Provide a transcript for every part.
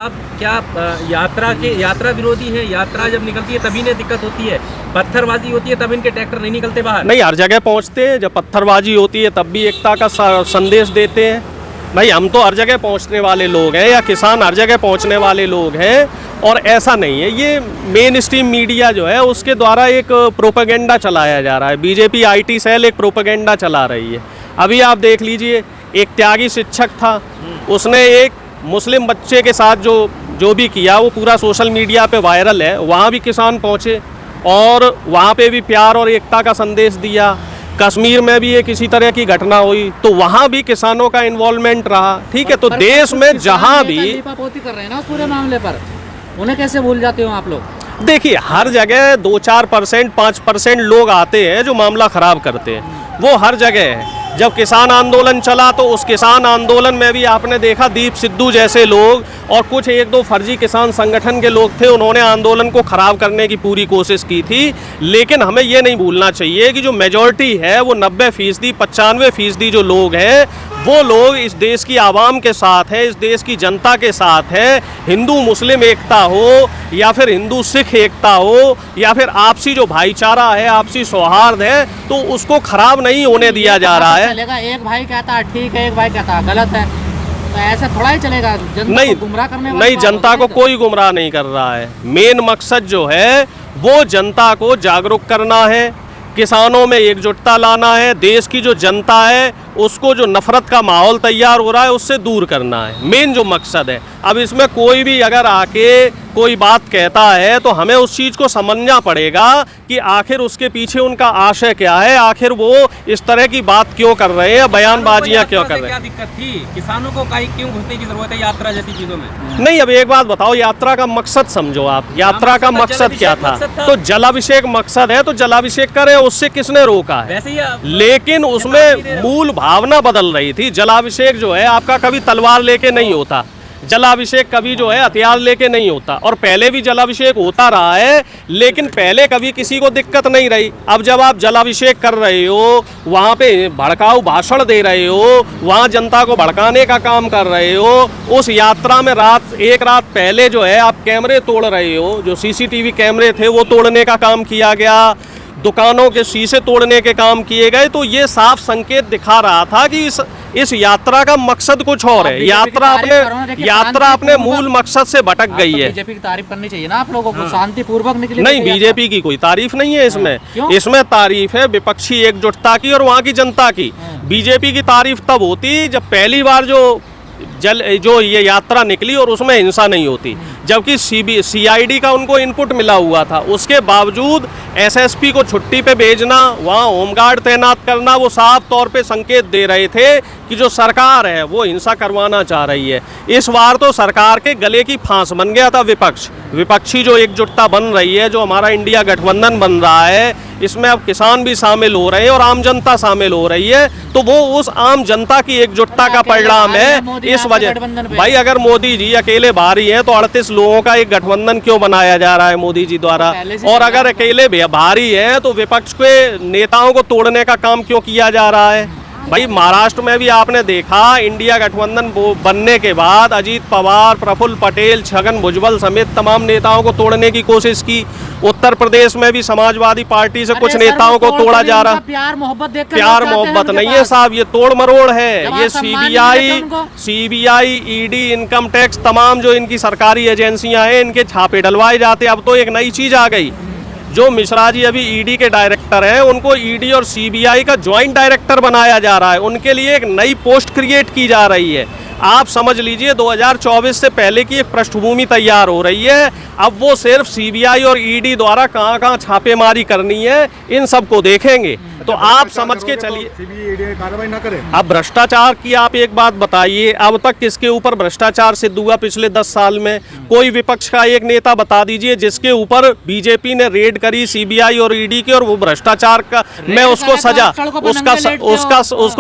आप क्या यात्रा विरोधी है? यात्रा जब निकलती है तभी ने दिक्कत होती है, पत्थरबाजी होती है तब इनके ट्रैक्टर नहीं निकलते बाहर। नहीं, हर जगह पहुंचते हैं। जब पत्थरबाजी होती है तब भी एकता का संदेश देते हैं। भाई हम तो हर जगह पहुंचने वाले लोग हैं, या किसान हर जगह पहुंचने वाले लोग हैं। और ऐसा नहीं है, ये मेन स्ट्रीम मीडिया जो है उसके द्वारा एक प्रोपेगेंडा चलाया जा रहा है। बीजेपी IT सेल एक प्रोपेगेंडा चला रही है। अभी आप देख लीजिए, एक त्यागी शिक्षक था, उसने एक मुस्लिम बच्चे के साथ जो भी किया वो पूरा सोशल मीडिया पे वायरल है। वहाँ भी किसान पहुँचे और वहाँ पे भी प्यार और एकता का संदेश दिया। कश्मीर में भी एक इसी तरह की घटना हुई तो वहाँ भी किसानों का इन्वॉल्वमेंट रहा। ठीक है, तो देश में जहाँ भी लीपापोती कर रहे हैं ना उस पूरे मामले पर, उन्हें कैसे भूल जाते हो आप लोग? देखिए, हर जगह 2-4%, 5% लोग आते हैं जो मामला खराब करते हैं, वो हर जगह है। जब किसान आंदोलन चला तो उस किसान आंदोलन में भी आपने देखा दीप सिद्धू जैसे लोग और कुछ 1-2 फर्जी किसान संगठन के लोग थे, उन्होंने आंदोलन को खराब करने की पूरी कोशिश की थी। लेकिन हमें ये नहीं भूलना चाहिए कि जो मेजॉरिटी है वो 90%, 95% जो लोग हैं वो लोग इस देश की आवाम के साथ है, इस देश की जनता के साथ है। हिंदू मुस्लिम एकता हो या फिर हिंदू सिख एकता हो या फिर आपसी जो भाईचारा है, आपसी सौहार्द है, तो उसको खराब नहीं होने दिया जा रहा है। चलेगा, एक भाई कहता है ठीक है, एक भाई कहता है गलत है, तो ऐसा थोड़ा ही चलेगा। जनता को गुमराह करने वाला नहीं, जनता को कोई गुमराह नहीं कर रहा है। मेन मकसद जो है वो जनता को जागरूक करना है, किसानों में एकजुटता लाना है, देश की जो जनता है उसको जो नफरत का माहौल तैयार हो रहा है उससे दूर करना है, मेन जो मकसद है। अब इसमें कोई भी अगर आके कोई बात कहता है तो हमें उस चीज़ को समझना पड़ेगा कि आखिर उसके पीछे उनका आशय क्या है, आखिर वो इस तरह की बात क्यों कर रहे हैं, बयानबाजियां क्यों कर रहे हैं। क्या दिक्कत थी? किसानों को क्यों घुसने की जरूरत है यात्रा जैसी चीजों में? नहीं, अब एक बात बताओ, यात्रा का मकसद समझो आप। यात्रा का मकसद क्या था? तो जलाभिषेक मकसद है तो जलाभिषेक करे, उससे किसने रोका है? वैसे ही लेकिन उसमें मूल भावना बदल रही थी। जलाभिषेक जो है आपका कभी तलवार लेके नहीं होता, जलाभिषेक कभी जो है हथियार लेके नहीं होता। और पहले भी जलाभिषेक होता रहा है, लेकिन पहले कभी किसी को दिक्कत नहीं रही। अब जब आप जलाभिषेक कर रहे हो, वहाँ पे भड़काऊ भाषण दे रहे हो, वहाँ जनता को भड़काने का काम कर रहे हो, उस यात्रा में एक रात पहले जो है आप कैमरे तोड़ रहे हो, जो CCTV कैमरे थे वो तोड़ने का काम किया गया, दुकानों के शीशे तोड़ने के काम किए गए। तो ये साफ संकेत दिखा रहा था कि इस यात्रा का मकसद कुछ और है। यात्रा अपने मूल मकसद से भटक गई है। बीजेपी की तारीफ करनी चाहिए ना आप लोगों को, शांतिपूर्वक निकली। नहीं, बीजेपी की कोई तारीफ नहीं है इसमें। इसमें तारीफ है विपक्षी एकजुटता की और वहाँ की जनता की। बीजेपी की तारीफ तब होती जब पहली बार जो ये यात्रा निकली और उसमें हिंसा नहीं होती, जबकि CID का उनको इनपुट मिला हुआ था। उसके बावजूद SSP को छुट्टी पे भेजना, वहाँ होमगार्ड तैनात करना, वो साफ तौर पे संकेत दे रहे थे कि जो सरकार है वो हिंसा करवाना चाह रही है। इस बार तो सरकार के गले की फांस बन गया था विपक्षी जो एकजुटता बन रही है, जो हमारा इंडिया गठबंधन बन रहा है, इसमें अब किसान भी शामिल हो रहे हैं और आम जनता शामिल हो रही है। तो वो उस आम जनता की एकजुटता का परिणाम है। इस वजह भाई, अगर मोदी जी अकेले भारी हैं तो 38 लोगों का एक गठबंधन क्यों बनाया जा रहा है मोदी जी द्वारा? और अगर अकेले भारी हैं तो विपक्ष के नेताओं को तोड़ने का काम क्यों किया जा रहा है? भाई, महाराष्ट्र में भी आपने देखा, इंडिया गठबंधन बनने के बाद अजीत पवार, प्रफुल्ल पटेल, छगन भुजबल समेत तमाम नेताओं को तोड़ने की कोशिश की। उत्तर प्रदेश में भी समाजवादी पार्टी से कुछ नेताओं को तोड़ा जा रहा। प्यार मोहब्बत नहीं है साहब, ये तोड़ मरोड़ है। ये CBI, ED, इनकम टैक्स, तमाम जो इनकी सरकारी एजेंसियां हैं, इनके छापे डलवाए जाते। अब तो एक नई चीज आ गई, जो मिश्रा जी अभी ED के डायरेक्टर हैं, उनको ED और CBI का ज्वाइंट डायरेक्टर बनाया जा रहा है। उनके लिए एक नई पोस्ट क्रिएट की जा रही है। आप समझ लीजिए 2024 से पहले की एक पृष्ठभूमि तैयार हो रही है। अब वो सिर्फ CBI और ED द्वारा कहाँ छापेमारी करनी है, इन सबको देखेंगे। तो आप समझ के चलिए, कार्रवाई ना करें। अब भ्रष्टाचार की आप एक बात बताइए, अब तक किसके ऊपर भ्रष्टाचार सिद्ध हुआ पिछले 10 साल में? कोई विपक्ष का एक नेता बता दीजिए जिसके ऊपर बीजेपी ने रेड करी, CBI और ED की, और वो भ्रष्टाचार का में उसको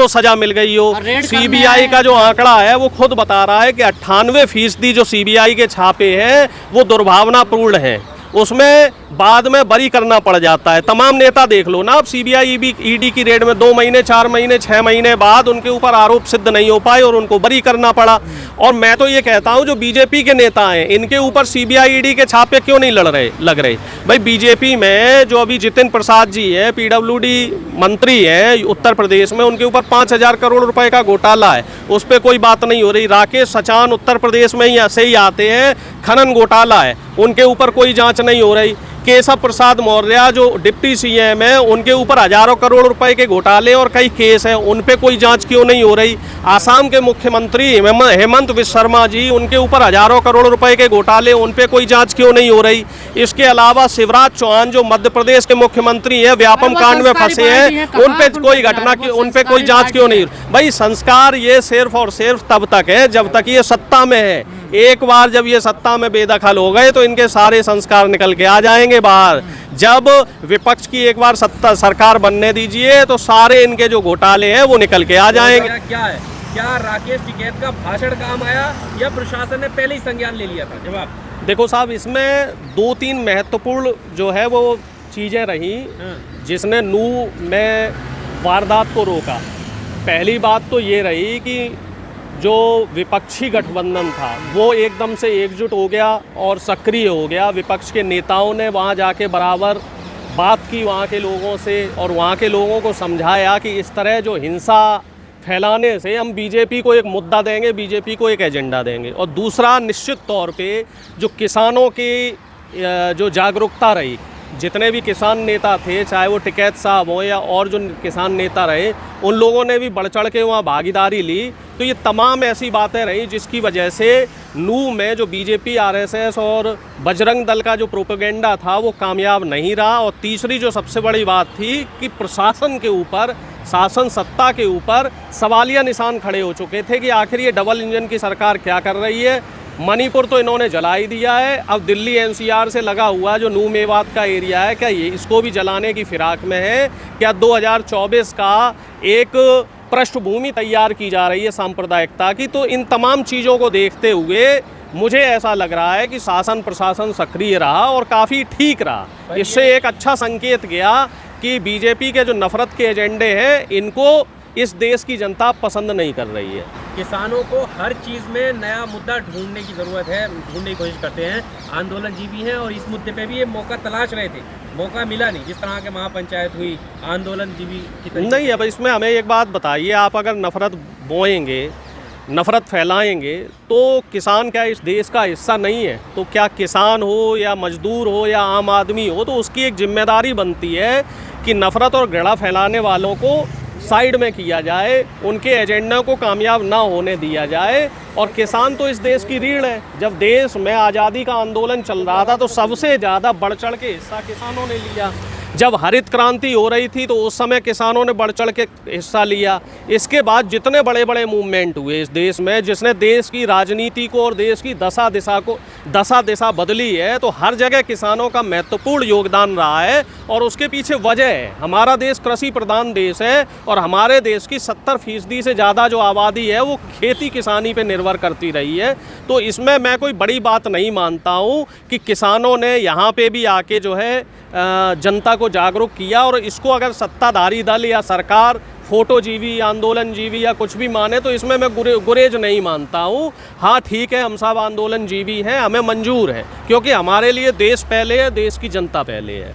सजा मिल गई हो। CBI का जो आंकड़ा है वो खुद बता रहा है कि 98% जो CBI के छापे हैं वो दुर्भावनापूर्ण हैं। उसमें बाद में बरी करना पड़ जाता है। तमाम नेता देख लो ना, अब सीबीआई ईडी की रेड में 2 महीने 4 महीने 6 महीने बाद उनके ऊपर आरोप सिद्ध नहीं हो पाए और उनको बरी करना पड़ा। और मैं तो ये कहता हूँ जो बीजेपी के नेता हैं इनके ऊपर सीबीआई ईडी के छापे क्यों नहीं लग रहे। भाई बीजेपी में जो अभी जितिन प्रसाद जी है, पीडब्ल्यूडी मंत्री हैं उत्तर प्रदेश में, उनके ऊपर 5,000 करोड़ रुपए का घोटाला है, उस पर कोई बात नहीं हो रही। राकेश सचान उत्तर प्रदेश में ही ऐसे ही आते हैं, खनन घोटाला है, उनके ऊपर कोई जांच नहीं हो रही। केशव प्रसाद मौर्य जो डिप्टी सीएम है, उनके ऊपर हजारों करोड़ रुपए के घोटाले और कई केस हैं, उन पे कोई जांच क्यों नहीं हो रही। आसाम के मुख्यमंत्री हेमंत विश्व शर्मा जी, उनके ऊपर हजारों करोड़ रुपए के घोटाले, उन पे कोई जांच क्यों नहीं हो रही। इसके अलावा शिवराज चौहान जो मध्य प्रदेश के मुख्यमंत्री हैं, व्यापम कांड में फंसे हैं, उन पे कोई घटना की, उन पे कोई जांच क्यों नहीं। भाई संस्कार ये सिर्फ और सिर्फ तब तक है जब तक ये सत्ता में है। एक बार जब ये सत्ता में बेदखल हो गए तो इनके सारे संस्कार निकल के आ जाएंगे बाहर। जब विपक्ष की एक बार सत्ता सरकार बनने दीजिए तो सारे इनके जो घोटाले हैं वो निकल के आ जाएंगे। क्या है, क्या राकेश टिकैत का भाषण काम आया या प्रशासन ने पहले ही संज्ञान ले लिया था? जवाब देखो साहब, इसमें 2-3 महत्वपूर्ण जो है वो चीज़ें रही जिसने नू में वारदात को रोका। पहली बात तो ये रही कि जो विपक्षी गठबंधन था वो एकदम से एकजुट हो गया और सक्रिय हो गया। विपक्ष के नेताओं ने वहाँ जाके बराबर बात की वहाँ के लोगों से और वहाँ के लोगों को समझाया कि इस तरह जो हिंसा फैलाने से हम बीजेपी को एक मुद्दा देंगे, बीजेपी को एक एजेंडा देंगे। और दूसरा, निश्चित तौर पे जो किसानों की जो जागरूकता रही, जितने भी किसान नेता थे, चाहे वो टिकैत साहब हो या और जो किसान नेता रहे, उन लोगों ने भी बढ़ चढ़ के वहाँ भागीदारी ली। तो ये तमाम ऐसी बातें रही जिसकी वजह से नू में जो बीजेपी, आरएसएस और बजरंग दल का जो प्रोपेगेंडा था वो कामयाब नहीं रहा। और तीसरी जो सबसे बड़ी बात थी कि प्रशासन के ऊपर, शासन सत्ता के ऊपर सवालिया निशान खड़े हो चुके थे कि आखिर ये डबल इंजन की सरकार क्या कर रही है। मणिपुर तो इन्होंने जला ही दिया है, अब दिल्ली एनसीआर से लगा हुआ जो नू मेवात का एरिया है, क्या ये इसको भी जलाने की फिराक में है? क्या 2024 का एक पृष्ठभूमि तैयार की जा रही है सांप्रदायिकता की? तो इन तमाम चीज़ों को देखते हुए मुझे ऐसा लग रहा है कि शासन प्रशासन सक्रिय रहा और काफ़ी ठीक रहा। इससे एक अच्छा संकेत गया कि बीजेपी के जो नफरत के एजेंडे हैं इनको इस देश की जनता पसंद नहीं कर रही है। किसानों को हर चीज़ में नया मुद्दा ढूंढने की ज़रूरत है, ढूंढने की कोशिश करते हैं, आंदोलनजीवी हैं और इस मुद्दे पे भी ये मौका तलाश रहे थे, मौका मिला नहीं। जिस तरह के महापंचायत हुई आंदोलनजीवी की नहीं। अब इसमें हमें एक बात बताइए, आप अगर नफरत बोएंगे, नफरत फैलाएंगे तो किसान क्या इस देश का हिस्सा नहीं है? तो क्या किसान हो या मजदूर हो या आम आदमी हो, तो उसकी एक जिम्मेदारी बनती है कि नफरत और घृणा फैलाने वालों को साइड में किया जाए, उनके एजेंडा को कामयाब ना होने दिया जाए। और किसान तो इस देश की रीढ़ है। जब देश में आज़ादी का आंदोलन चल रहा था तो सबसे ज़्यादा बढ़ चढ़ के हिस्सा किसानों ने लिया। जब हरित क्रांति हो रही थी तो उस समय किसानों ने बढ़ चढ़ के हिस्सा लिया। इसके बाद जितने बड़े बड़े मूवमेंट हुए इस देश में, जिसने देश की राजनीति को और देश की दशा दिशा बदली है, तो हर जगह किसानों का महत्वपूर्ण योगदान रहा है। और उसके पीछे वजह है, हमारा देश कृषि प्रधान देश है और हमारे देश की 70% से ज़्यादा जो आबादी है वो खेती किसानी पे निर्भर करती रही है। तो इसमें मैं कोई बड़ी बात नहीं मानता हूँ कि किसानों ने यहाँ पे भी आके जो है जनता को जागरूक किया। और इसको अगर सत्ताधारी दल या सरकार फोटोजीवी, आंदोलनजीवी या कुछ भी माने तो इसमें मैं गुरेज नहीं मानता हूँ। हाँ ठीक है, हम सब आंदोलनजीवी हैं, हमें मंजूर है, क्योंकि हमारे लिए देश पहले है, देश की जनता पहले है।